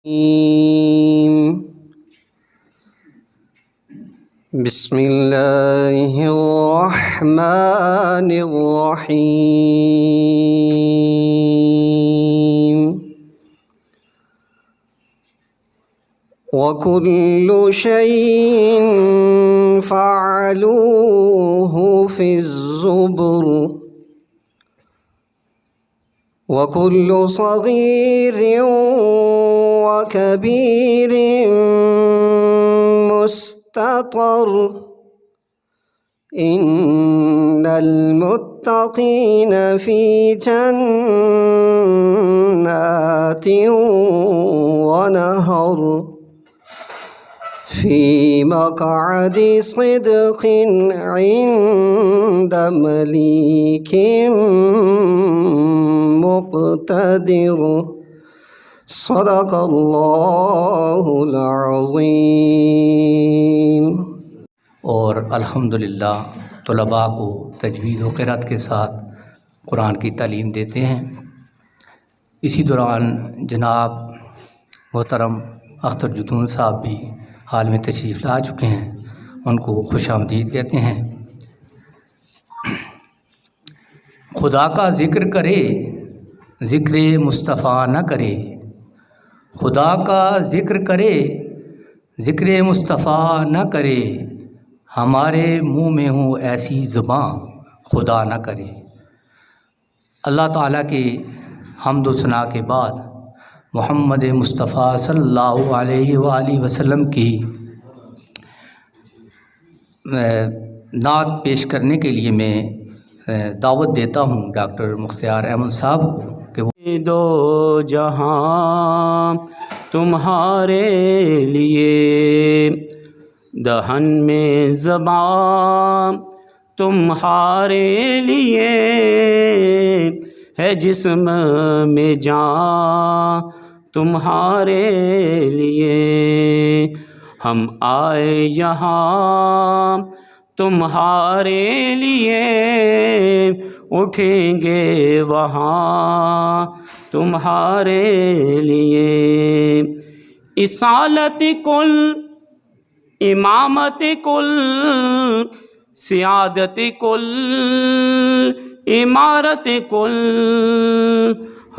بسم اللہ الرحمن الرحیم وَكُلُّ شَيْءٍ فَعَلُوهُ فِي الزُّبُرِ وَكُلُّ صَغِيرٍ وَكَبِيرٍ مُسْتَطَرٌ إِنَّ الْمُتَّقِينَ فِي جَنَّاتٍ وَنَهَرٍ فِي مَقْعَدِ صِدْقٍ عِندَ مَلِيكٍ مُقْتَدِرٍ صدق اللہ العظیم۔ اور الحمدللہ طلباء کو تجوید و قرأت کے ساتھ قرآن کی تعلیم دیتے ہیں۔ اسی دوران جناب محترم اختر جتون صاحب بھی حال میں تشریف لا چکے ہیں، ان کو خوش آمدید کہتے ہیں۔ خدا کا ذکر کرے ذکر مصطفیٰ نہ کرے، خدا کا ذکر کرے ذکر مصطفیٰ نہ کرے، ہمارے منہ میں ہوں ایسی زباں خدا نہ کرے۔ اللہ تعالیٰ کے حمد و ثنا کے بعد محمد مصطفیٰ صلی اللہ علیہ وآلہ وسلم کی نعت پیش کرنے کے لیے میں دعوت دیتا ہوں ڈاکٹر مختار احمد صاحب کو کہ وہ دو جہاں تمہارے لیے، دہن میں زبان تمہارے لیے، ہے جسم میں جان تمہارے لیے، ہم آئے یہاں تمہارے لیے، اٹھیں گے وہاں تمہارے لیے۔ اصالت کل، امامت کل، سیادت کل، عمارت کل،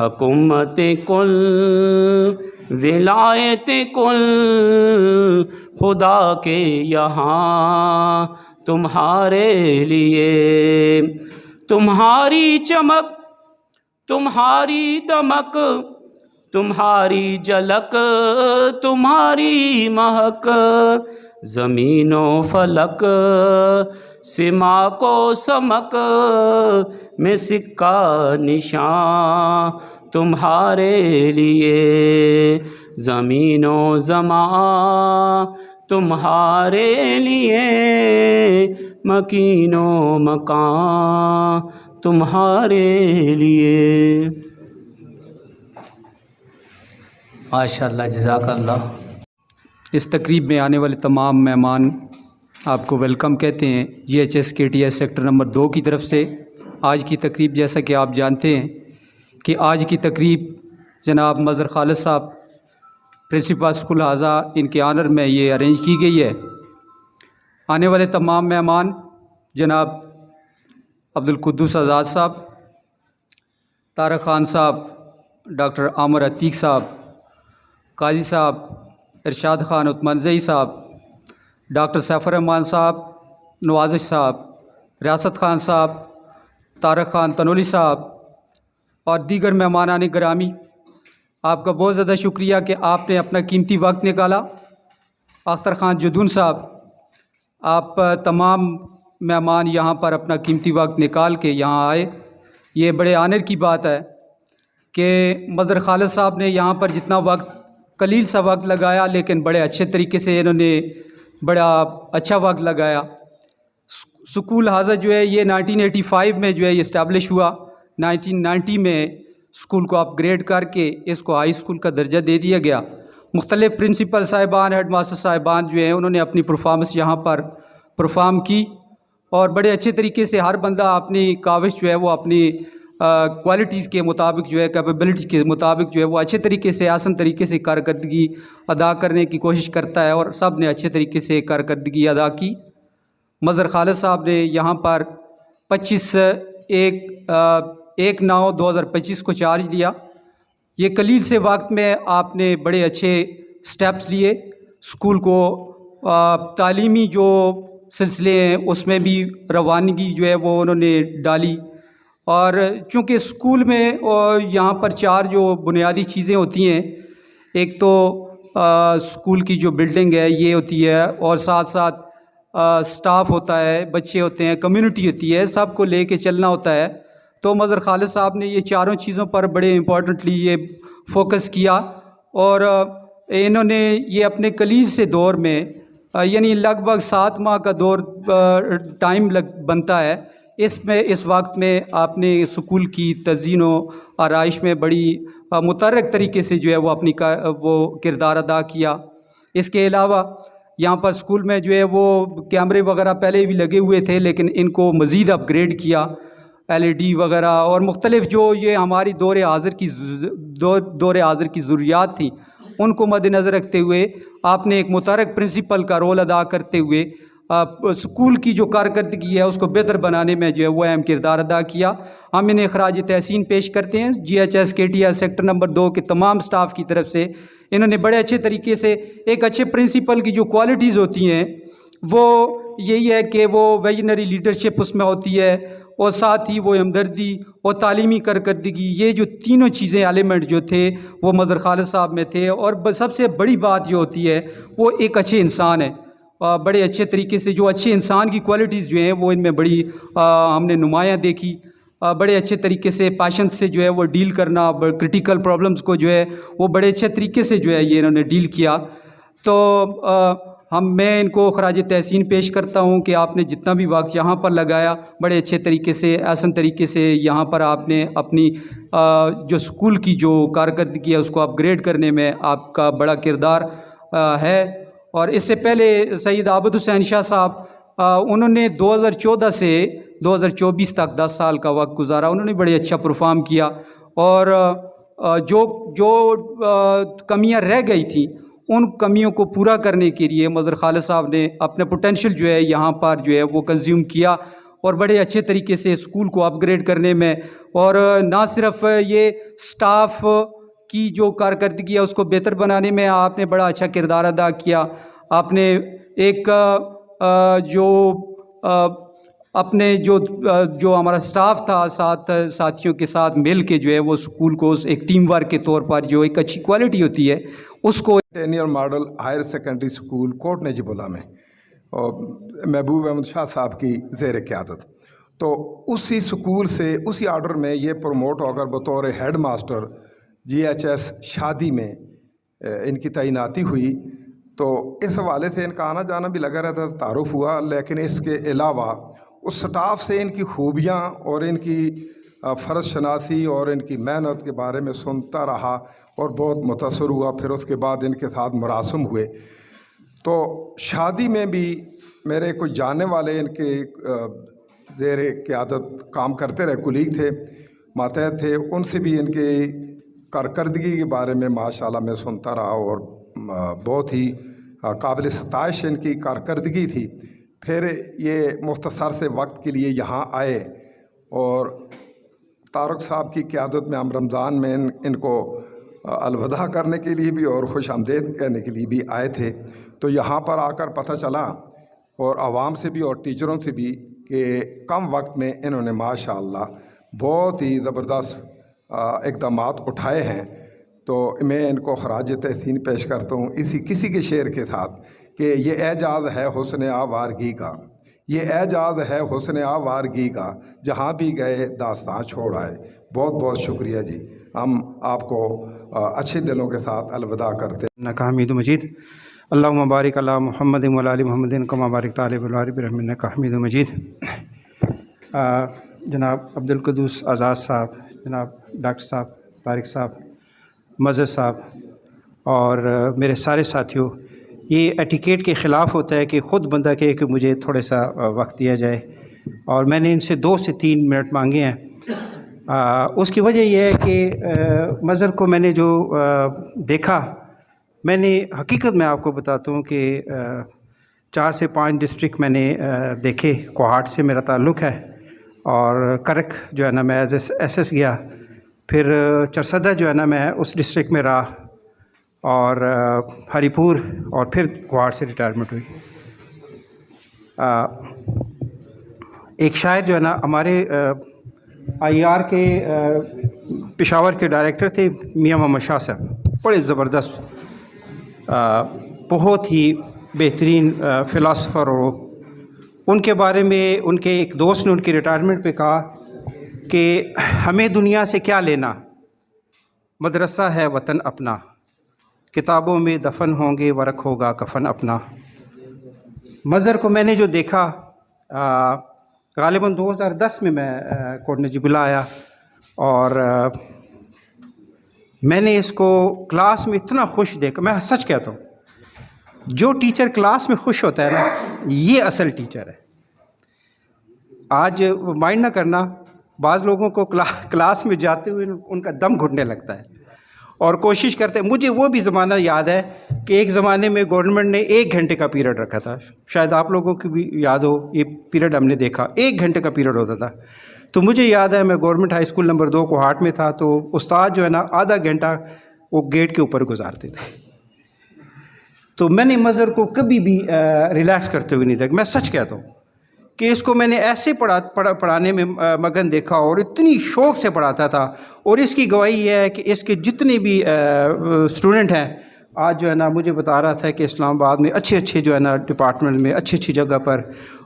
حکومت کل، ولایت کل، خدا کے یہاں تمہارے لیے۔ تمہاری چمک، تمہاری دمک، تمہاری جھلک، تمہاری مہک، زمین و فلک، سما کو سمک میں سکہ نشان تمہارے لیے، زمین و زمان تمہارے لیے، مکین و مکان تمہارے لیے۔ ماشاء اللہ، جزاک اللہ۔ اس تقریب میں آنے والے تمام مہمان آپ کو ویلکم کہتے ہیں GHS KTS سیکٹر نمبر 2 کی طرف سے۔ آج کی تقریب جیسا کہ آپ جانتے ہیں کہ آج کی تقریب جناب مظہر خالد صاحب پرنسپل اسکول حاضہ ان کے آنر میں یہ ارینج کی گئی ہے۔ آنے والے تمام مہمان جناب عبدالقدوس آزاد صاحب، طارق خان صاحب، ڈاکٹر عامر عتیق صاحب، قاضی صاحب ارشاد خان عثمانزئی صاحب، ڈاکٹر سیف الرحمان صاحب، نوازش صاحب، ریاست خان صاحب، طارق خان تنولی صاحب اور دیگر مہمانان گرامی، آپ کا بہت زیادہ شکریہ کہ آپ نے اپنا قیمتی وقت نکالا۔ اختر خان جدون صاحب، آپ تمام مہمان یہاں پر اپنا قیمتی وقت نکال کے یہاں آئے، یہ بڑے آنر کی بات ہے کہ مظہر خالد صاحب نے یہاں پر جتنا وقت قلیل سا وقت لگایا لیکن بڑے اچھے طریقے سے انہوں نے بڑا اچھا وقت لگایا۔ سکول حاضہ جو ہے یہ 1985 میں جو ہے یہ اسٹیبلش ہوا، 1990 میں اسکول کو اپ گریڈ کر کے اس کو ہائی اسکول کا درجہ دے دیا گیا۔ مختلف پرنسپل صاحبان، ہیڈ ماسٹر صاحبان جو ہیں انہوں نے اپنی پرفارمنس یہاں پر پرفارم کی اور بڑے اچھے طریقے سے ہر بندہ اپنی کاوش جو ہے وہ اپنی کوالٹیز کے مطابق جو ہے کیپیبلٹی کے مطابق جو ہے وہ اچھے طریقے سے آسان طریقے سے کارکردگی ادا کرنے کی کوشش کرتا ہے، اور سب نے اچھے طریقے سے کارکردگی ادا کی۔ مظہر خالد صاحب نے یہاں پر 1/9/2025 کو چارج لیا۔ یہ قلیل سے وقت میں آپ نے بڑے اچھے سٹیپس لیے، اسکول کو تعلیمی جو سلسلے ہیں اس میں بھی روانگی جو ہے وہ انہوں نے ڈالی، اور چونکہ اسکول میں یہاں پر 4 جو بنیادی چیزیں ہوتی ہیں، ایک تو اسکول کی جو بلڈنگ ہے یہ ہوتی ہے، اور ساتھ ساتھ سٹاف ہوتا ہے، بچے ہوتے ہیں، کمیونٹی ہوتی ہے، سب کو لے کے چلنا ہوتا ہے۔ تو مظہر خالد صاحب نے یہ 4 چیزوں پر بڑے امپورٹنٹلی یہ فوکس کیا، اور انہوں نے یہ اپنے قلیل سے دور میں یعنی لگ بھگ 7 ماہ کا دور ٹائم بنتا ہے، اس وقت میں آپ نے اسکول کی تزئین و آرائش میں بڑی متحرک طریقے سے جو ہے وہ اپنی وہ کردار ادا کیا۔ اس کے علاوہ یہاں پر اسکول میں جو ہے وہ کیمرے وغیرہ پہلے بھی لگے ہوئے تھے، لیکن ان کو مزید اپ گریڈ کیا، LED وغیرہ اور مختلف جو یہ ہماری دور حاضر کی ضروریات تھیں ان کو مد نظر رکھتے ہوئے آپ نے ایک متحرک پرنسپل کا رول ادا کرتے ہوئے اسکول کی جو کارکردگی ہے اس کو بہتر بنانے میں جو ہے وہ اہم کردار ادا کیا۔ ہم انہیں خراج تحسین پیش کرتے ہیں GHS KTS سیکٹر نمبر 2 کے تمام سٹاف کی طرف سے۔ انہوں نے بڑے اچھے طریقے سے ایک اچھے پرنسپل کی جو کوالٹیز ہوتی ہیں وہ یہی ہے کہ وہ ویژنری لیڈرشپ اس میں ہوتی ہے، اور ساتھ ہی وہ ہمدردی اور تعلیمی کارکردگی، یہ جو تینوں چیزیں ایلیمنٹ جو تھے وہ مظہر خالد صاحب میں تھے۔ اور سب سے بڑی بات جو ہوتی ہے وہ ایک اچھے انسان ہے، بڑے اچھے طریقے سے جو اچھے انسان کی کوالٹیز جو ہیں وہ ان میں بڑی ہم نے نمایاں دیکھی۔ بڑے اچھے طریقے سے پیشنس سے جو ہے وہ ڈیل کرنا، کرٹیکل پرابلمز کو جو ہے وہ بڑے اچھے طریقے سے جو ہے یہ انہوں نے ڈیل کیا۔ تو میں ان کو خراج تحسین پیش کرتا ہوں کہ آپ نے جتنا بھی وقت یہاں پر لگایا بڑے اچھے طریقے سے آسان طریقے سے یہاں پر آپ نے اپنی جو اسکول کی جو کارکردگی ہے اس کو اپ گریڈ کرنے میں آپ کا بڑا کردار ہے۔ اور اس سے پہلے سید عابد حسین شاہ صاحب انہوں نے 2014 سے 2024 تک 10 سال کا وقت گزارا، انہوں نے بڑے اچھا پرفارم کیا، اور جو کمیاں رہ گئی تھیں ان کمیوں کو پورا کرنے کے لیے مظہر خالد صاحب نے اپنا پوٹینشیل جو ہے یہاں پر جو ہے وہ کنزیوم کیا، اور بڑے اچھے طریقے سے اسکول کو اپ گریڈ کرنے میں، اور نہ صرف یہ سٹاف کی جو کارکردگی ہے اس کو بہتر بنانے میں آپ نے بڑا اچھا کردار ادا کیا۔ آپ نے ایک اپنے جو ہمارا سٹاف تھا ساتھیوں کے ساتھ مل کے جو ہے وہ اسکول کو ایک ٹیم ورک کے طور پر جو ایک اچھی کوالٹی ہوتی ہے اس کو 10 ماڈل ہائر سیکنڈری اسکول کوٹ نجیب اللہ میں اور محبوب احمد شاہ صاحب کی زیر قیادت، تو اسی اسکول سے اسی آرڈر میں یہ پروموٹ ہو کر بطور ہیڈ ماسٹر GHS شادی میں ان کی تعیناتی ہوئی۔ تو اس حوالے سے ان کا آنا جانا بھی لگا رہتا، تعارف ہوا، لیکن اس کے علاوہ اس سٹاف سے ان کی خوبیاں اور ان کی فرض شناسی اور ان کی محنت کے بارے میں سنتا رہا اور بہت متاثر ہوا۔ پھر اس کے بعد ان کے ساتھ مراسم ہوئے، تو شادی میں بھی میرے کچھ جاننے والے ان کے زیر قیادت کام کرتے رہے، کولیگ تھے، ماتحت تھے، ان سے بھی ان کی کارکردگی کے بارے میں ماشاءاللہ میں سنتا رہا، اور بہت ہی قابل ستائش ان کی کارکردگی تھی۔ پھر یہ مختصر سے وقت کے لیے یہاں آئے، اور طارق صاحب کی قیادت میں ہم رمضان میں ان کو الوداع کرنے کے لیے بھی اور خوش آمدید کہنے کے لیے بھی آئے تھے۔ تو یہاں پر آ کر پتہ چلا، اور عوام سے بھی اور ٹیچروں سے بھی، کہ کم وقت میں انہوں نے ماشاءاللہ بہت ہی زبردست اقدامات اٹھائے ہیں۔ تو میں ان کو خراج تحسین پیش کرتا ہوں کسی کے شعر کے ساتھ کہ یہ اعجاز ہے حسن آوارگی کا، یہ اعجاز ہے حسن آوارگی کا، جہاں بھی گئے داستان چھوڑ آئے۔ بہت بہت شکریہ جی، ہم آپ کو اچھے دلوں کے ساتھ الوداع کرتے ہیں۔ انک حمید مجید، اللہم بارک علی محمد و علی محمد کما بارکت علی ابراہیم انک حمید مجید۔ جناب عبدالقدوس آزاد صاحب، جناب ڈاکٹر صاحب، طارق صاحب، مظہر صاحب اور میرے سارے ساتھیوں، یہ ایٹیکیٹ کے خلاف ہوتا ہے کہ خود بندہ کہے کہ مجھے تھوڑا سا وقت دیا جائے، اور میں نے ان سے 2 سے 3 منٹ مانگے ہیں، اس کی وجہ یہ ہے کہ مظہر کو میں نے جو دیکھا، میں نے حقیقت میں آپ کو بتاتا ہوں کہ 4 سے 5 ڈسٹرکٹ میں نے دیکھے، کوہاٹ سے میرا تعلق ہے، اور کرک جو ہے نا میں ایز ایس گیا، پھر چرسدہ جو ہے نا میں اس ڈسٹرکٹ میں رہا، اور ہری پور، اور پھر کوہاٹ سے ریٹائرمنٹ ہوئی۔ ایک شاعر جو ہے نا ہمارے آئی آر کے پشاور کے ڈائریکٹر تھے، میاں محمد شاہ صاحب، بڑے زبردست، بہت ہی بہترین فلاسفر، ہو ان کے بارے میں ان کے ایک دوست نے ان کی ریٹائرمنٹ پہ کہا کہ ہمیں دنیا سے کیا لینا، مدرسہ ہے وطن اپنا، کتابوں میں دفن ہوں گے ورق ہوگا کفن اپنا۔ مظہر کو میں نے جو دیکھا، غالباً 2010 میں کوٹ نجیب اللہ آیا، اور میں نے اس کو کلاس میں اتنا خوش دیکھا، میں سچ کہتا ہوں، جو ٹیچر کلاس میں خوش ہوتا ہے نا، یہ اصل ٹیچر ہے۔ آج مائنڈ نہ کرنا، بعض لوگوں کو کلاس میں جاتے ہوئے ان کا دم گھٹنے لگتا ہے، اور کوشش کرتے ہیں۔ مجھے وہ بھی زمانہ یاد ہے کہ ایک زمانے میں گورنمنٹ نے 1 گھنٹے کا پیریڈ رکھا تھا، شاید آپ لوگوں کی بھی یاد ہو، یہ پیریڈ ہم نے دیکھا، 1 گھنٹے کا پیریڈ ہوتا تھا۔ تو مجھے یاد ہے میں government high school number 2 Kohat میں تھا، تو استاد جو ہے نا آدھا گھنٹہ وہ گیٹ کے اوپر گزارتے تھے۔ تو میں نے مظہر کو کبھی بھی ریلیکس کرتے ہوئے نہیں دیکھا، میں سچ کہتا ہوں کہ اس کو میں نے ایسے پڑھانے میں مگن دیکھا، اور اتنی شوق سے پڑھاتا تھا۔ اور اس کی گواہی یہ ہے کہ اس کے جتنے بھی اسٹوڈنٹ ہیں، آج جو ہے نا مجھے بتا رہا تھا کہ اسلام آباد میں اچھے جو ہے نا ڈپارٹمنٹ میں اچھی جگہ پر،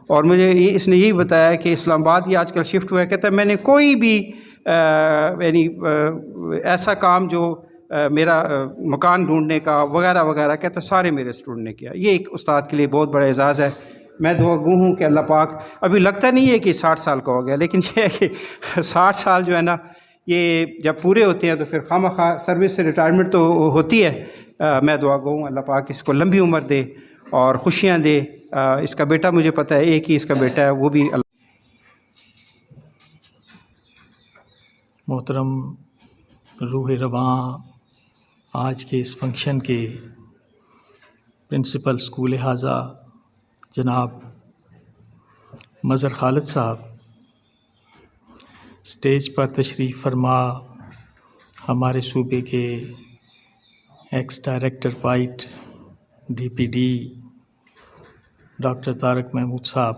اور مجھے اس نے یہی بتایا کہ اسلام آباد ہی آج کل شفٹ ہوا ہے۔ کہتا ہے میں نے کوئی بھی یعنی ایسا کام جو میرا مکان ڈھونڈنے کا وغیرہ وغیرہ، کہتا سارے میرے اسٹوڈنٹ نے کیا۔ یہ ایک استاد کے لیے بہت بڑا اعزاز ہے۔ میں دعا گو ہوں کہ اللہ پاک، ابھی لگتا نہیں ہے کہ 60 سال کا ہو گیا، لیکن یہ ہے کہ 60 سال جو ہے نا یہ جب پورے ہوتے ہیں تو پھر خواہ سروس سے ریٹائرمنٹ تو ہوتی ہے۔ میں دعا گو ہوں اللہ پاک اس کو لمبی عمر دے اور خوشیاں دے۔ اس کا بیٹا مجھے پتہ ہے، ایک ہی اس کا بیٹا ہے، وہ بھی اللہ۔ محترم روح رواں آج کے اس فنکشن کے پرنسپل اسکول حاضہ جناب مظہر خالد صاحب، اسٹیج پر تشریف فرما ہمارے صوبے کے ایکس ڈائریکٹر پائٹ D P D doctor Tariq Mahmood صاحب،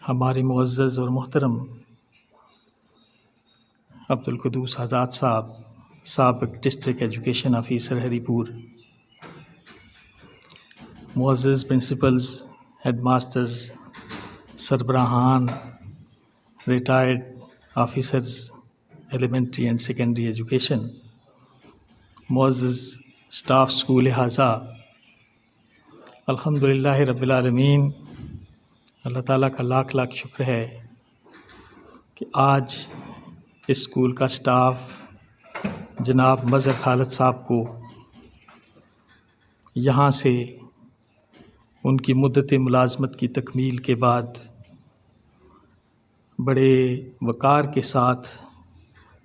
ہمارے معزز اور محترم عبدالقدوس آزاد صاحب، سابق ڈسٹرکٹ ایجوکیشن آفیسر ہری پور، معزز پرنسپلز، ہیڈ ماسٹرز، سربراہان، retired officers elementary and secondary education, معزز اسٹاف اسکول حاضہ، الحمدللہ رب العالمین، اللہ تعالیٰ کا لاکھ لاکھ شکر ہے کہ آج اس اسکول کا اسٹاف جناب مظہر خالد صاحب کو یہاں سے ان کی مدت ملازمت کی تکمیل کے بعد بڑے وقار کے ساتھ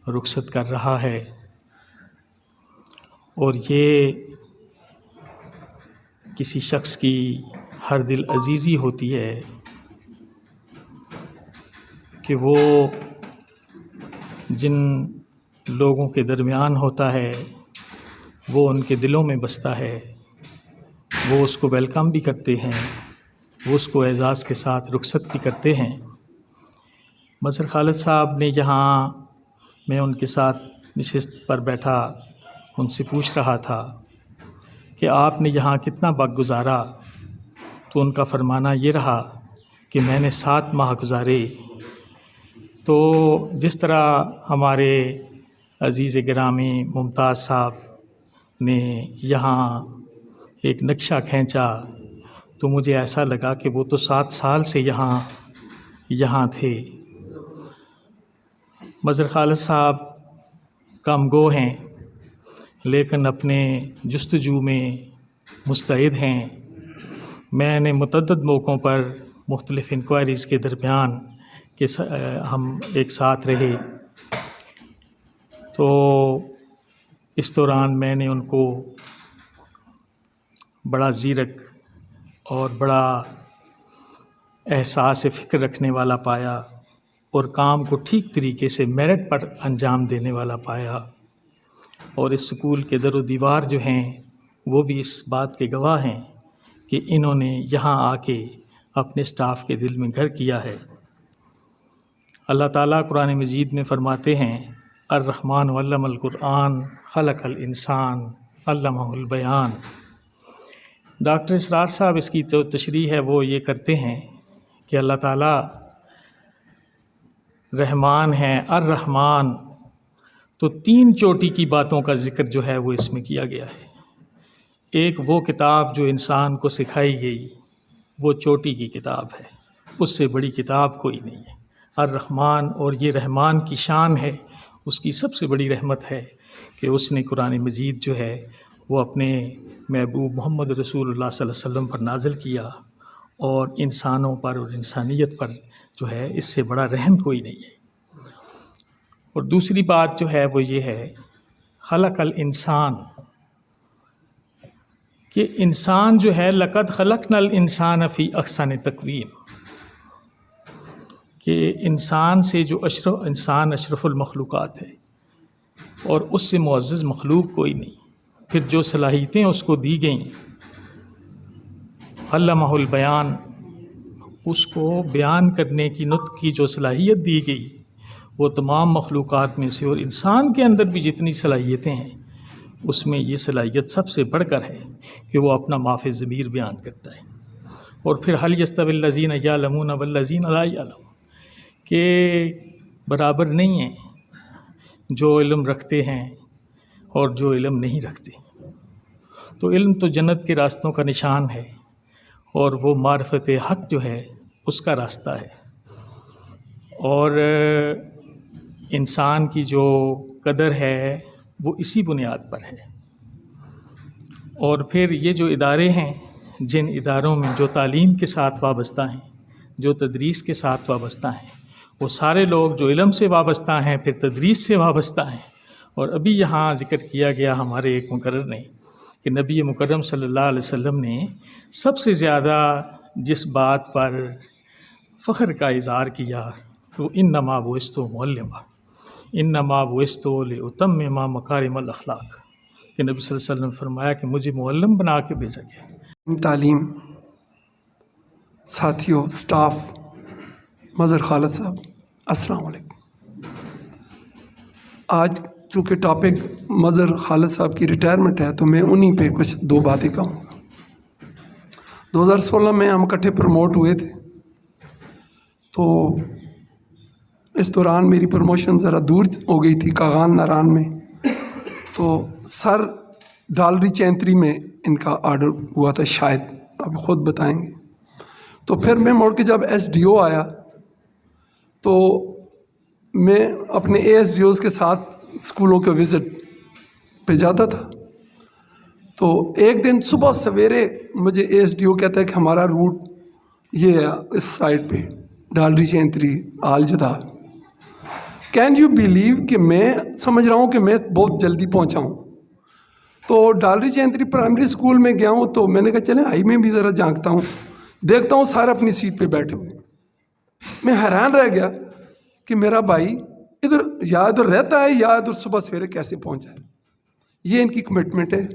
رخصت کر رہا ہے، اور یہ کسی شخص کی ہر دل عزیزی ہوتی ہے کہ وہ جن لوگوں کے درمیان ہوتا ہے وہ ان کے دلوں میں بستا ہے، وہ اس کو ویلکم بھی کرتے ہیں، وہ اس کو اعزاز کے ساتھ رخصت بھی کرتے ہیں۔ مظہر خالد صاحب نے یہاں، میں ان کے ساتھ نشست پر بیٹھا ان سے پوچھ رہا تھا کہ آپ نے یہاں کتنا وقت گزارا، تو ان کا فرمانا یہ رہا کہ میں نے 7 ماہ گزارے۔ تو جس طرح ہمارے عزیز گرامی ممتاز صاحب نے یہاں ایک نقشہ کھینچا، تو مجھے ایسا لگا کہ وہ تو 7 سال سے یہاں تھے۔ مظہر خالد صاحب کم گو ہیں، لیکن اپنے جستجو میں مستعد ہیں۔ میں نے متعدد موقعوں پر مختلف انکوائریز کے درمیان کہ ہم ایک ساتھ رہے، تو اس دوران میں نے ان کو بڑا زیرک اور بڑا احساس فکر رکھنے والا پایا، اور کام کو ٹھیک طریقے سے میرٹ پر انجام دینے والا پایا. اور اس سکول کے در و دیوار جو ہیں وہ بھی اس بات کے گواہ ہیں کہ انہوں نے یہاں آ کے اپنے اسٹاف کے دل میں گھر کیا ہے. اللہ تعالیٰ قرآن مجید میں فرماتے ہیں الرحمن علم القرآن خلق الانسان علمہ البیان. ڈاکٹر اسرار صاحب اس کی جو تشریح ہے وہ یہ کرتے ہیں کہ اللہ تعالیٰ رحمان ہیں، الرحمن. تو 3 چوٹی کی باتوں کا ذکر جو ہے وہ اس میں کیا گیا ہے. ایک وہ کتاب جو انسان کو سکھائی گئی، وہ چوٹی کی کتاب ہے، اس سے بڑی کتاب کوئی نہیں ہے. الرحمن، اور یہ رحمان کی شان ہے، اس کی سب سے بڑی رحمت ہے کہ اس نے قرآن مجید جو ہے وہ اپنے محبوب محمد رسول اللہ صلی اللہ علیہ وسلم پر نازل کیا، اور انسانوں پر اور انسانیت پر جو ہے اس سے بڑا رحم کوئی نہیں ہے. اور دوسری بات جو ہے وہ یہ ہے خلق الانسان، کہ انسان جو ہے لقد خلقنا الانسان فی احسن تقویم، کہ انسان سے جو انسان اشرف المخلوقات ہے اور اس سے معزز مخلوق کوئی نہیں. پھر جو صلاحیتیں اس کو دی گئیں، علمہ البیان، اس کو بیان کرنے کی نطق کی جو صلاحیت دی گئی وہ تمام مخلوقات میں سے، اور انسان کے اندر بھی جتنی صلاحیتیں ہیں اس میں یہ صلاحیت سب سے بڑھ کر ہے کہ وہ اپنا ما فی الضمیر بیان کرتا ہے. اور پھر هل یستوی الذین یعلمون والذین لا یعلمون، کہ برابر نہیں ہیں جو علم رکھتے ہیں اور جو علم نہیں رکھتے. تو علم تو جنت کے راستوں کا نشان ہے، اور وہ معرفت حق جو ہے اس کا راستہ ہے. اور انسان کی جو قدر ہے وہ اسی بنیاد پر ہے. اور پھر یہ جو ادارے ہیں، جن اداروں میں جو تعلیم کے ساتھ وابستہ ہیں، جو تدریس کے ساتھ وابستہ ہیں، وہ سارے لوگ جو علم سے وابستہ ہیں پھر تدریس سے وابستہ ہیں. اور ابھی یہاں ذکر کیا گیا ہمارے ایک مقرر نے کہ نبی مکرم صلی اللہ علیہ وسلم نے سب سے زیادہ جس بات پر فخر کا اظہار کیا وہ انما بعثت معلما، انما بعثت لاتمم مکارم الاخلاق، کہ نبی صلی اللہ علیہ وسلم نے فرمایا کہ مجھے معلم بنا کے بھیجا گیا. تعلیم ساتھیوں، سٹاف، مظہر خالد صاحب، السلام علیکم. آج چونکہ ٹاپک مظہر خالد صاحب کی ریٹائرمنٹ ہے تو میں انہی پہ کچھ 2 باتیں کہوں گا. 2016 میں ہم اکٹھے پروموٹ ہوئے تھے، تو اس دوران میری پروموشن ذرا دور ہو گئی تھی کاغان ناران میں، تو سر ڈالری چینتری میں ان کا آرڈر ہوا تھا، شاید آپ خود بتائیں گے. تو پھر میں مڑ کے جب ایس ڈی او آیا تو میں اپنے اے ایس ڈی اوز کے ساتھ اسکولوں کے وزٹ پہ جاتا تھا. تو ایک دن صبح سویرے مجھے اے ایس ڈی او کہتا ہے کہ ہمارا روٹ یہ ہے اس سائڈ پہ، ڈالری چینتری آل جدال. کین یو بیلیو کہ میں سمجھ رہا ہوں کہ میں بہت جلدی پہنچا ہوں. تو ڈالری چینتری پرائمری اسکول میں گیا ہوں، تو میں نے کہا چلیں آئی میں بھی ذرا جھانکتا ہوں. دیکھتا ہوں سارے اپنی سیٹ پہ بیٹھے ہوئے. میں حیران رہ گیا کہ میرا بھائی ادھر رہتا ہے یا ادھر صبح سویرے کیسے پہنچا ہے. یہ ان کی کمٹمنٹ ہے.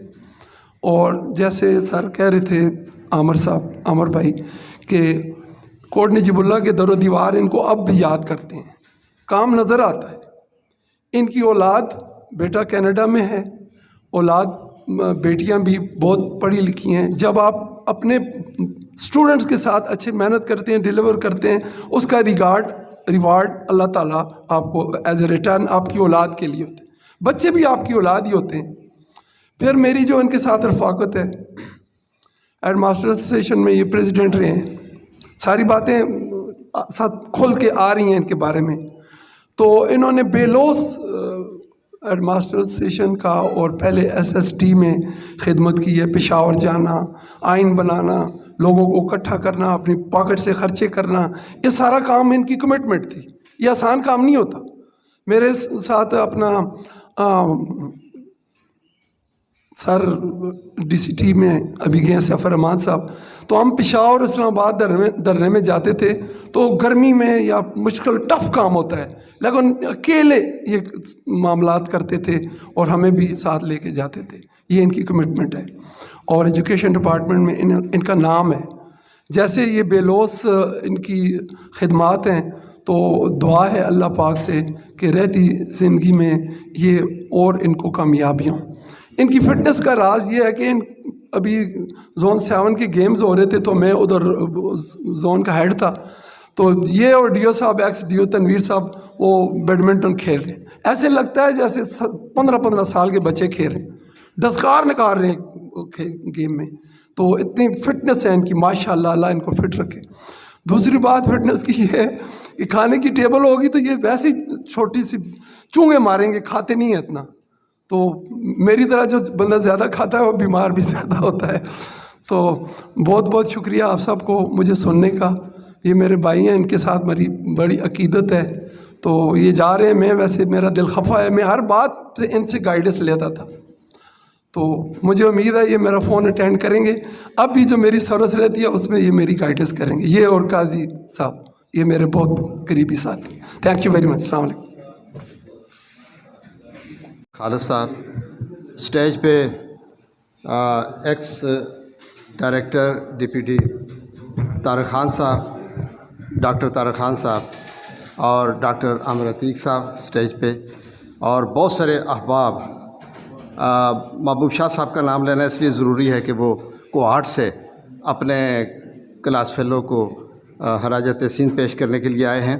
اور جیسے سر کہہ رہے تھے عامر بھائی کہ کوٹ نجیب اللہ کے در و دیوار ان کو اب بھی یاد کرتے ہیں، کام نظر آتا ہے. ان کی اولاد بیٹا کینیڈا میں ہے، اولاد بیٹیاں بھی بہت پڑھی لکھی ہیں. جب آپ اپنے اسٹوڈنٹس کے ساتھ اچھے محنت کرتے ہیں، ڈیلیور کرتے ہیں، اس کا ریوارڈ اللہ تعالیٰ آپ کو ایز اے ریٹرن آپ کی اولاد کے لیے ہوتے ہیں. بچے بھی آپ کی اولاد ہی ہوتے ہیں. پھر میری جو ان کے ساتھ رفاقت ہے، ایڈ ماسٹر ایسوسیشن میں یہ پریزیڈنٹ رہے ہیں، ساری باتیں ساتھ کھل کے آ رہی ہیں ان کے بارے میں. تو انہوں نے بے لوث ایڈ ماسٹر ایسوسیشن کا اور پہلے ایس ایس ٹی میں خدمت کی ہے، پشاور جانا، آئین بنانا، لوگوں کو اکٹھا کرنا، اپنی پاکٹ سے خرچے کرنا، یہ سارا کام ان کی کمٹمنٹ تھی. یہ آسان کام نہیں ہوتا. میرے ساتھ اپنا سر ڈی سی ٹی میں ابھی گئے سیف الرحمان صاحب، تو ہم پشاور اسلام آباد دھرنے میں جاتے تھے، تو گرمی میں یا مشکل ٹف کام ہوتا ہے، لیکن اکیلے یہ معاملات کرتے تھے اور ہمیں بھی ساتھ لے کے جاتے تھے. یہ ان کی کمٹمنٹ ہے. اور ایجوکیشن ڈپارٹمنٹ میں ان کا نام ہے. جیسے یہ بے لوث ان کی خدمات ہیں، تو دعا ہے اللہ پاک سے کہ رہتی زندگی میں یہ اور ان کو کامیابیاں ہوں. ان کی فٹنس کا راز یہ ہے کہ ابھی زون 7 کے گیمز ہو رہے تھے، تو میں ادھر زون کا ہیڈ تھا، تو یہ اور ڈی او صاحب، ایکس ڈی او تنویر صاحب، وہ بیڈمنٹن کھیل رہے ہیں. ایسے لگتا ہے جیسے 15 سال کے بچے کھیل رہے ہیں، دستکار نکال رہے ہیں گیم میں. تو اتنی فٹنس ہے ان کی، ماشاء اللہ، اللہ ان کو فٹ رکھے. دوسری بات فٹنس کی یہ ہے کہ کھانے کی ٹیبل ہوگی تو یہ ویسے ہی چھوٹی سی چونگے ماریں گے، کھاتے نہیں ہیں اتنا. تو میری طرح جو بندہ زیادہ کھاتا ہے وہ بیمار بھی زیادہ ہوتا ہے. تو بہت بہت شکریہ آپ سب کو مجھے سننے کا. یہ میرے بھائی ہیں، ان کے ساتھ میری بڑی عقیدت ہے. تو یہ جا رہے ہیں، میں ویسے میرا دل خفا ہے، میں ہر بات سے ان سے گائیڈنس لیتا تھا. تو مجھے امید ہے یہ میرا فون اٹینڈ کریں گے. اب بھی جو میری سروس رہتی ہے اس میں یہ میری گائیڈنس کریں گے، یہ اور قاضی صاحب، یہ میرے بہت قریبی ساتھی. Thank you very much. السلام علیکم. خالد صاحب، اسٹیج پہ x director deputy Tariq Khan صاحب، ڈاکٹر طارق خان صاحب اور ڈاکٹر عامر عتیق صاحب اسٹیج پہ، اور بہت سارے احباب. محبوب شاہ صاحب کا نام لینا اس لیے ضروری ہے کہ وہ کوہاٹ سے اپنے کلاس فیلو کو خراج تحسین پیش کرنے کے لیے آئے ہیں.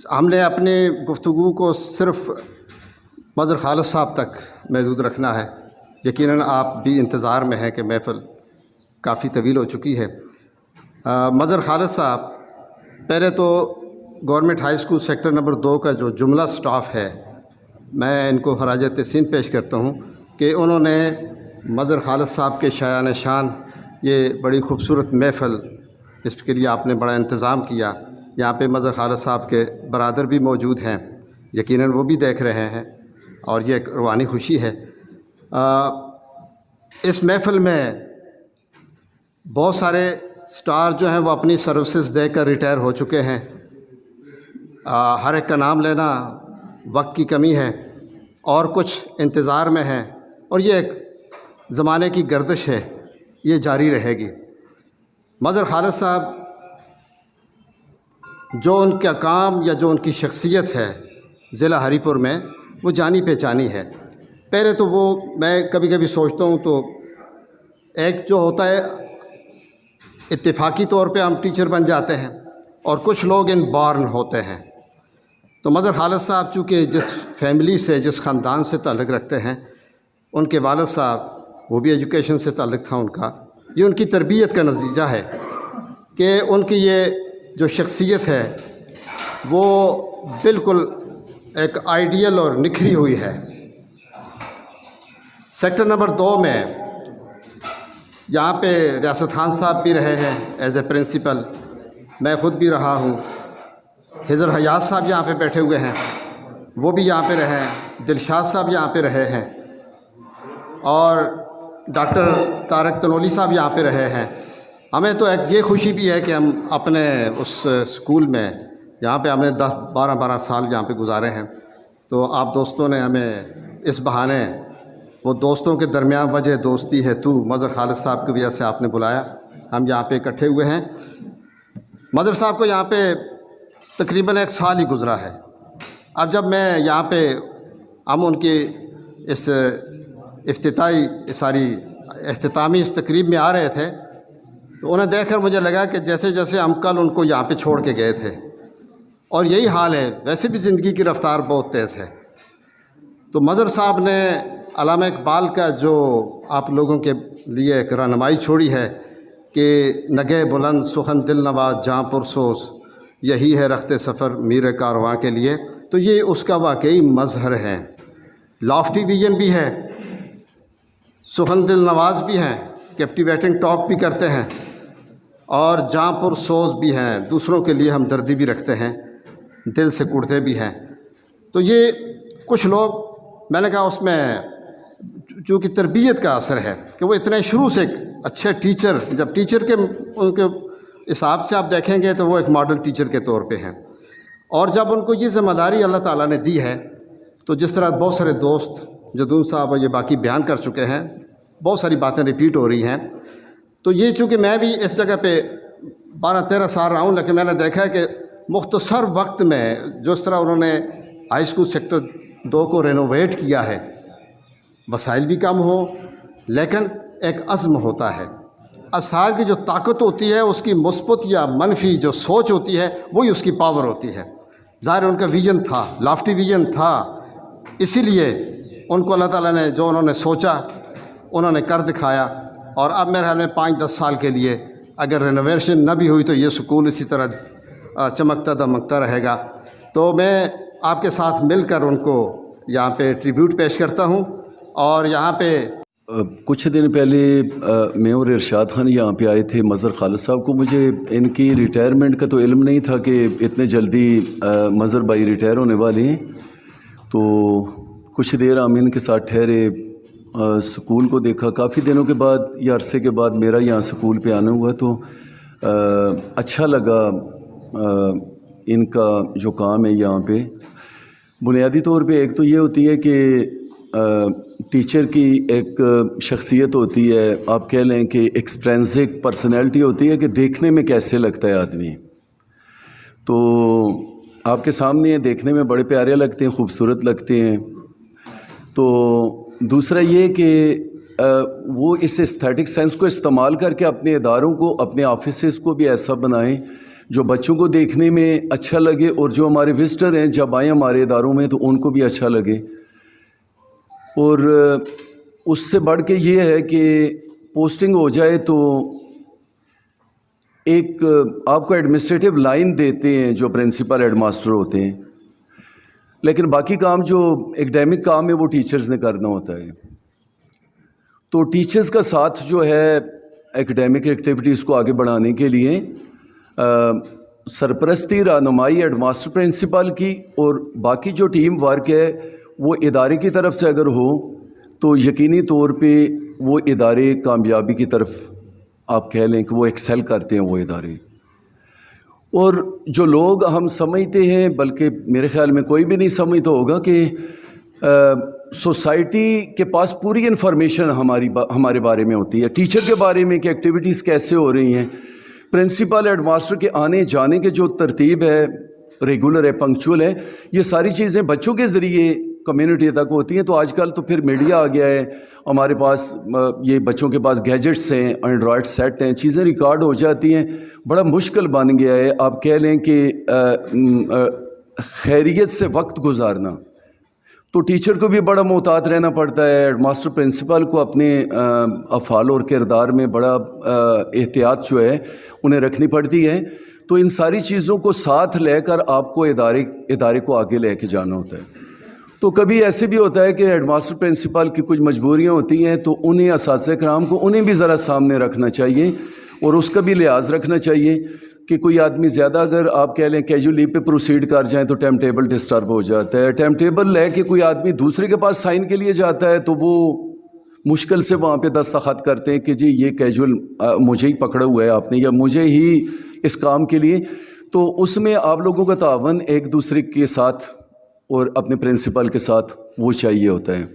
ہم نے اپنی گفتگو کو صرف مظہر خالد صاحب تک محدود رکھنا ہے. یقیناً آپ بھی انتظار میں ہیں کہ محفل کافی طویل ہو چکی ہے. مظہر خالد صاحب، پہلے تو government high school sector number 2 کا جو جملہ سٹاف ہے، میں ان کو خراج تحسین پیش کرتا ہوں کہ انہوں نے مظہر خالد صاحب کے شایان شان یہ بڑی خوبصورت محفل، اس کے لیے آپ نے بڑا انتظام کیا. یہاں پہ مظہر خالد صاحب کے برادر بھی موجود ہیں، یقیناً وہ بھی دیکھ رہے ہیں، اور یہ ایک روحانی خوشی ہے. اس محفل میں بہت سارے سٹار جو ہیں وہ اپنی سروسز دے کر ریٹائر ہو چکے ہیں. ہر ایک کا نام لینا وقت کی کمی ہے، اور کچھ انتظار میں ہیں، اور یہ ایک زمانے کی گردش ہے، یہ جاری رہے گی. مظہر خالد صاحب، جو ان کا کام یا جو ان کی شخصیت ہے ضلع ہری پور میں، وہ جانی پہچانی ہے. پہلے تو وہ میں کبھی کبھی سوچتا ہوں تو ایک جو ہوتا ہے اتفاقی طور پہ ہم ٹیچر بن جاتے ہیں، اور کچھ لوگ ان بارن ہوتے ہیں. تو مظہر خالد صاحب چونکہ جس فیملی سے، جس خاندان سے تعلق رکھتے ہیں، ان کے والد صاحب، وہ بھی ایجوکیشن سے تعلق تھا ان کا، یہ ان کی تربیت کا نتیجہ ہے کہ ان کی یہ جو شخصیت ہے وہ بالکل ایک آئیڈیل اور نکھری ہوئی ہے. سیکٹر نمبر 2 میں یہاں پہ ریاست خان صاحب بھی رہے ہیں ایز اے پرنسپل، میں خود بھی رہا ہوں. حضر حیات صاحب یہاں پہ بیٹھے ہوئے ہیں، وہ بھی یہاں پہ رہے ہیں. دلشاد صاحب یہاں پہ رہے ہیں، اور ڈاکٹر طارق تنولی صاحب یہاں پہ رہے ہیں. ہمیں تو ایک یہ خوشی بھی ہے کہ ہم اپنے اس اسکول میں یہاں پہ ہم نے 10-12 سال یہاں پہ گزارے ہیں. تو آپ دوستوں نے ہمیں اس بہانے، وہ دوستوں کے درمیان وجہ دوستی ہے تو، مظہر خالد صاحب کی وجہ سے آپ نے بلایا، ہم یہاں پہ اکٹھے ہوئے ہیں. مظہر صاحب کو یہاں پہ تقریباً 1 سال ہی گزرا ہے. اب جب میں یہاں پہ ہم ان کی اس اختتامی اس تقریب میں آ رہے تھے، تو انہیں دیکھ کر مجھے لگا کہ جیسے جیسے ہم کل ان کو یہاں پہ چھوڑ کے گئے تھے، اور یہی حال ہے. ویسے بھی زندگی کی رفتار بہت تیز ہے. تو مظہر صاحب نے علامہ اقبال کا جو آپ لوگوں کے لیے ایک رہنمائی چھوڑی ہے کہ نگہ بلند سخن دل نواز جاں پرسوز، یہی ہے رخت سفر میر کارواں کے لیے، تو یہ اس کا واقعی مظہر ہے. لافٹی ویژن بھی ہے، سخن دل نواز بھی ہیں، کیپٹیویٹنگ ٹاک بھی کرتے ہیں اور جاں پر سوز بھی ہیں، دوسروں کے لیے ہمدردی بھی رکھتے ہیں، دل سے کڑتے بھی ہیں۔ تو یہ کچھ لوگ، میں نے کہا اس میں چونکہ تربیت کا اثر ہے کہ وہ اتنے شروع سے ایک اچھے ٹیچر، جب ٹیچر کے ان کے حساب سے آپ دیکھیں گے تو وہ ایک ماڈل ٹیچر کے طور پہ ہیں، اور جب ان کو یہ ذمہ داری اللہ تعالیٰ نے دی ہے تو جس طرح بہت سارے دوست جدون صاحب اور یہ باقی بیان کر چکے ہیں، بہت ساری باتیں ریپیٹ ہو رہی ہیں، تو یہ چونکہ میں بھی اس جگہ پہ 12-13 سال رہا ہوں، لیکن میں نے دیکھا ہے کہ مختصر وقت میں جس طرح انہوں نے ہائی اسکول سیکٹر 2 کو رینوویٹ کیا ہے، وسائل بھی کم ہوں لیکن ایک عزم ہوتا ہے، اسرار کی جو طاقت ہوتی ہے اس کی مثبت یا منفی جو سوچ ہوتی ہے وہی اس کی پاور ہوتی ہے۔ ظاہر ان کا ویژن تھا، لافٹی ویژن تھا، اسی لیے ان کو اللہ تعالیٰ نے جو انہوں نے سوچا انہوں نے کر دکھایا، اور اب میرے خیال میں 5-10 سال کے لیے اگر رینوویشن نہ بھی ہوئی تو یہ سکول اسی طرح چمکتا دمکتا رہے گا۔ تو میں آپ کے ساتھ مل کر ان کو یہاں پہ ٹریبیوٹ پیش کرتا ہوں، اور یہاں پہ کچھ دن پہلے میں اور ارشاد خان یہاں پہ آئے تھے، مظہر خالد صاحب کو مجھے ان کی ریٹائرمنٹ کا تو علم نہیں تھا کہ اتنے جلدی مظہر بھائی ریٹائر ہونے والے ہیں، تو کچھ دیر ہم ان کے ساتھ ٹھہرے، سکول کو دیکھا، کافی دنوں کے بعد یا عرصے کے بعد میرا یہاں سکول پہ آنا ہوا، تو اچھا لگا ان کا جو کام ہے یہاں پہ۔ بنیادی طور پہ ایک تو یہ ہوتی ہے کہ ٹیچر کی ایک شخصیت ہوتی ہے، آپ کہہ لیں کہ ایکسٹرینسک پرسنالٹی ہوتی ہے کہ دیکھنے میں کیسے لگتا ہے آدمی، تو آپ کے سامنے دیکھنے میں بڑے پیارے لگتے ہیں، خوبصورت لگتے ہیں۔ تو دوسرا یہ کہ وہ اس ایستھیٹک سینس کو استعمال کر کے اپنے اداروں کو، اپنے آفیسز کو بھی ایسا بنائیں جو بچوں کو دیکھنے میں اچھا لگے، اور جو ہمارے وزٹر ہیں جب آئیں ہمارے اداروں میں تو ان کو بھی اچھا لگے۔ اور اس سے بڑھ کے یہ ہے کہ پوسٹنگ ہو جائے تو ایک آپ کو ایڈمنسٹریٹو لائن دیتے ہیں جو پرنسپل ہیڈ ماسٹر ہوتے ہیں، لیکن باقی کام جو ایکڈیمک کام ہے وہ ٹیچرز نے کرنا ہوتا ہے۔ تو ٹیچرز کا ساتھ جو ہے ایکڈیمک ایکٹیویٹیز کو آگے بڑھانے کے لیے سرپرستی، رہنمائی ہیڈ ماسٹر پرنسپل کی، اور باقی جو ٹیم ورک ہے وہ ادارے کی طرف سے اگر ہو تو یقینی طور پہ وہ ادارے کامیابی کی طرف آپ کہہ لیں کہ وہ ایکسل کرتے ہیں وہ ادارے۔ اور جو لوگ ہم سمجھتے ہیں، بلکہ میرے خیال میں کوئی بھی نہیں سمجھتا ہوگا کہ سوسائٹی کے پاس پوری انفارمیشن ہمارے بارے میں ہوتی ہے، ٹیچر کے بارے میں کہ ایکٹیویٹیز کیسے ہو رہی ہیں، پرنسپل ہیڈ ماسٹر کے آنے جانے کے جو ترتیب ہے، ریگولر ہے، پنکچول ہے، یہ ساری چیزیں بچوں کے ذریعے کمیونٹی تک ہوتی ہیں۔ تو آج کل تو پھر میڈیا آ گیا ہے، ہمارے پاس یہ بچوں کے پاس گیجٹس ہیں، اینڈرائڈ سیٹ ہیں، چیزیں ریکارڈ ہو جاتی ہیں، بڑا مشکل بن گیا ہے آپ کہہ لیں کہ خیریت سے وقت گزارنا۔ تو ٹیچر کو بھی بڑا محتاط رہنا پڑتا ہے، ہیڈ ماسٹر پرنسپل کو اپنے افعال اور کردار میں بڑا احتیاط جو ہے انہیں رکھنی پڑتی ہے۔ تو ان ساری چیزوں کو ساتھ لے کر آپ کو ادارے کو آگے لے کے جانا ہوتا ہے۔ تو کبھی ایسے بھی ہوتا ہے کہ ہیڈ ماسٹر پرنسپل کی کچھ مجبوریاں ہوتی ہیں، تو انہیں اساتذہ کرام کو انہیں بھی ذرا سامنے رکھنا چاہیے، اور اس کا بھی لحاظ رکھنا چاہیے کہ کوئی آدمی زیادہ اگر آپ کہہ لیں کیجول لیو پہ پروسیڈ کر جائیں تو ٹائم ٹیبل ڈسٹرب ہو جاتا ہے۔ ٹائم ٹیبل لے کے کوئی آدمی دوسرے کے پاس سائن کے لیے جاتا ہے تو وہ مشکل سے وہاں پہ دستخط کرتے ہیں کہ جی یہ کیجول مجھے ہی پکڑا ہوا ہے آپ نے، یا مجھے ہی اس کام کے لیے۔ تو اس میں آپ لوگوں کا تعاون ایک دوسرے کے ساتھ اور اپنے پرنسپل کے ساتھ وہ چاہیے ہوتا ہے۔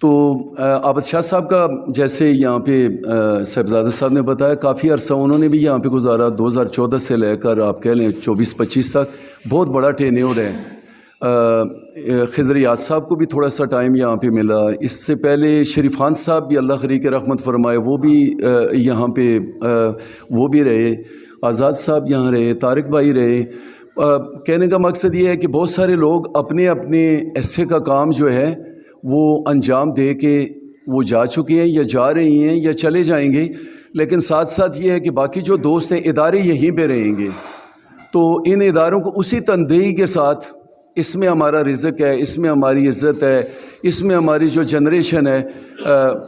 تو عابد شاہ صاحب کا جیسے یہاں پہ صاحبزادہ صاحب نے بتایا، کافی عرصہ انہوں نے بھی یہاں پہ گزارا، 2014 سے لے کر آپ کہہ لیں 24-25 تک، بہت بڑا ٹینیور ہے۔ خضر یاد صاحب کو بھی تھوڑا سا ٹائم یہاں پہ ملا، اس سے پہلے شریف خان صاحب بھی اللہ خریق رحمت فرمائے، وہ بھی یہاں پہ وہ بھی رہے، آزاد صاحب یہاں رہے، طارق بھائی رہے۔ کہنے کا مقصد یہ ہے کہ بہت سارے لوگ اپنے اپنے حصے کا کام جو ہے وہ انجام دے کے وہ جا چکے ہیں یا جا رہی ہیں یا چلے جائیں گے، لیکن ساتھ ساتھ یہ ہے کہ باقی جو دوست ہیں ادارے یہیں پہ رہیں گے۔ تو ان اداروں کو اسی تندہی کے ساتھ، اس میں ہمارا رزق ہے، اس میں ہماری عزت ہے، اس میں ہماری جو جنریشن ہے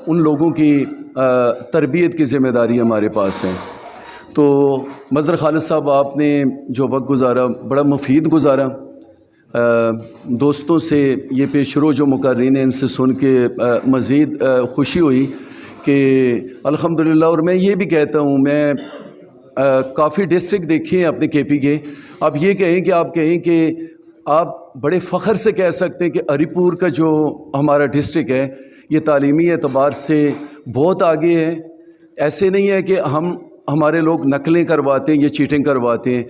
ان لوگوں کی تربیت کی ذمہ داری ہمارے پاس ہے. تو مظہر خالد صاحب آپ نے جو وقت گزارا بڑا مفید گزارا. دوستوں سے یہ پیش رو جو مقررین ہیں ان سے سن کے مزید خوشی ہوئی کہ الحمدللہ. اور میں یہ بھی کہتا ہوں، میں کافی ڈسٹرکٹ دیکھے ہیں اپنے کے پی کے. آپ یہ کہیں کہ آپ بڑے فخر سے کہہ سکتے ہیں کہ ہری پور کا جو ہمارا ڈسٹرکٹ ہے یہ تعلیمی اعتبار سے بہت آگے ہے. ایسے نہیں ہے کہ ہمارے لوگ نقلیں کرواتے ہیں یا چیٹنگ کرواتے ہیں.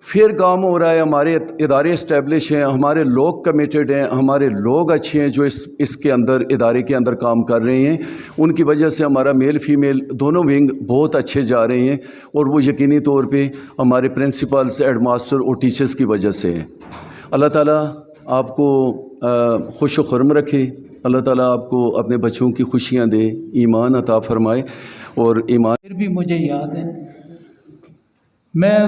پھر کام ہو رہا ہے، ہمارے ادارے اسٹیبلش ہیں، ہمارے لوگ کمیٹڈ ہیں، ہمارے لوگ اچھے ہیں جو اس کے اندر ادارے کے اندر کام کر رہے ہیں. ان کی وجہ سے ہمارا میل فیمیل دونوں ونگ بہت اچھے جا رہے ہیں، اور وہ یقینی طور پہ ہمارے پرنسپلز، ہیڈ ماسٹر اور ٹیچرز کی وجہ سے ہے. اللہ تعالیٰ آپ کو خوش و خرم رکھے، اللہ تعالیٰ آپ کو اپنے بچوں کی خوشیاں دے، ایمان عطا فرمائے. اور ایمان پھر بھی مجھے یاد ہے، میں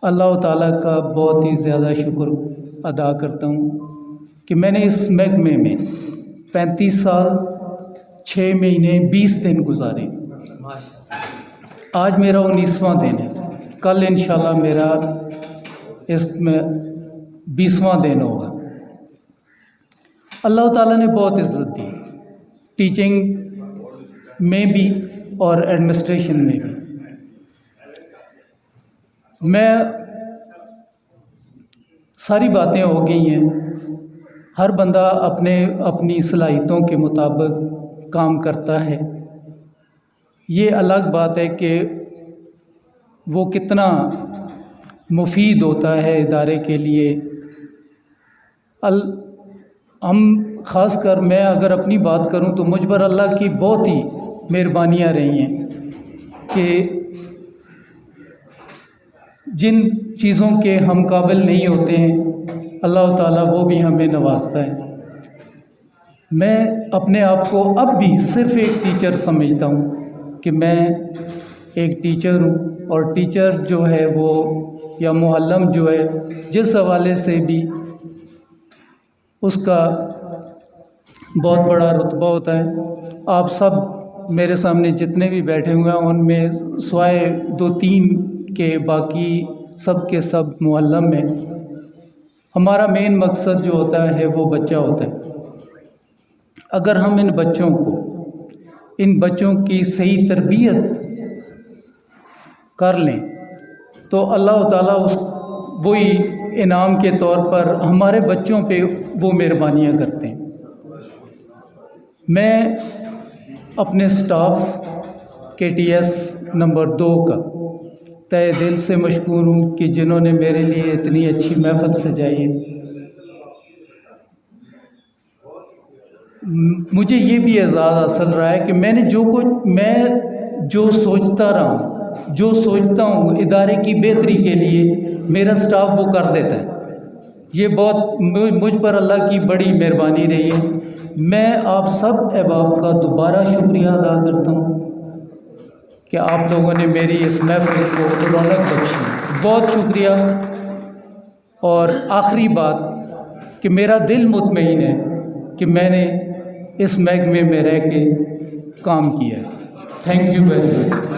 اللہ تعالیٰ کا بہت ہی زیادہ شکر ادا کرتا ہوں کہ میں نے اس محکمے میں 35 سال 6 مہینے 20 دن گزارے. آج میرا 19واں دن ہے، کل انشاءاللہ میرا اس میں 20واں دن ہوگا. اللہ تعالیٰ نے بہت عزت دی، ٹیچنگ میں بھی اور ایڈمنسٹریشن میں بھی. میں ساری باتیں ہو گئی ہیں، ہر بندہ اپنی صلاحیتوں کے مطابق کام کرتا ہے. یہ الگ بات ہے کہ وہ کتنا مفید ہوتا ہے ادارے کے لیے. ہم خاص کر میں اگر اپنی بات کروں تو مجھ پر اللہ کی بہت ہی مہربانیاں رہی ہیں کہ جن چیزوں کے ہم قابل نہیں ہوتے ہیں اللہ تعالیٰ وہ بھی ہمیں نوازتا ہے. میں اپنے آپ کو اب بھی صرف ایک ٹیچر سمجھتا ہوں کہ میں ایک ٹیچر ہوں، اور ٹیچر جو ہے وہ یا معلم جو ہے جس حوالے سے بھی اس کا بہت بڑا رتبہ ہوتا ہے. آپ سب میرے سامنے جتنے بھی بیٹھے ہوئے ہیں ان میں سوائے 2-3 کے باقی سب کے سب معلم ہیں. ہمارا مین مقصد جو ہوتا ہے وہ بچہ ہوتا ہے. اگر ہم ان بچوں کی صحیح تربیت کر لیں تو اللہ تعالیٰ وہی انعام کے طور پر ہمارے بچوں پہ وہ مہربانیاں کرتے ہیں. میں اپنے سٹاف KTS نمبر 2 کا تہہ دل سے مشکور ہوں کہ جنہوں نے میرے لیے اتنی اچھی محفل سجائی ہے. مجھے یہ بھی اعزاز حاصل رہا ہے کہ میں نے جو سوچتا رہا ہوں، جو سوچتا ہوں ادارے کی بہتری کے لیے میرا سٹاف وہ کر دیتا ہے. یہ بہت مجھ پر اللہ کی بڑی مہربانی رہی ہے. میں آپ سب احباب کا دوبارہ شکریہ ادا کرتا ہوں کہ آپ لوگوں نے میری اس محفل کو رونق بخشی. بہت شکریہ. اور آخری بات کہ میرا دل مطمئن ہے کہ میں نے اس محکمے میں رہ کے کام کیا ہے. Thank you very much.